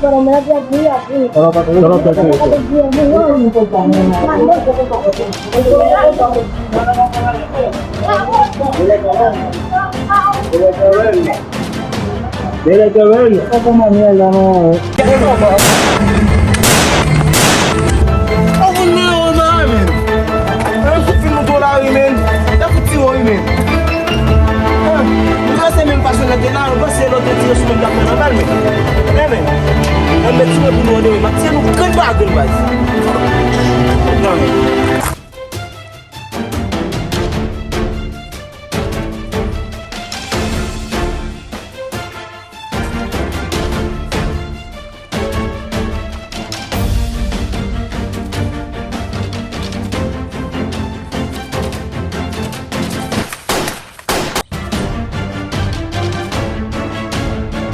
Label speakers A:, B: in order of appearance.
A: Pero me hace aquí.
B: Pero te Tiene que verlo. Como mierda, no.
C: Oh no, man. I'm filming tout là, man. T'as foutu où, man? Là, c'est même pas sur le terrain. On va essayer de tirer sur le terrain. Man. Man. On met tout le monde. Man. Tiens, nous, quand va, Non.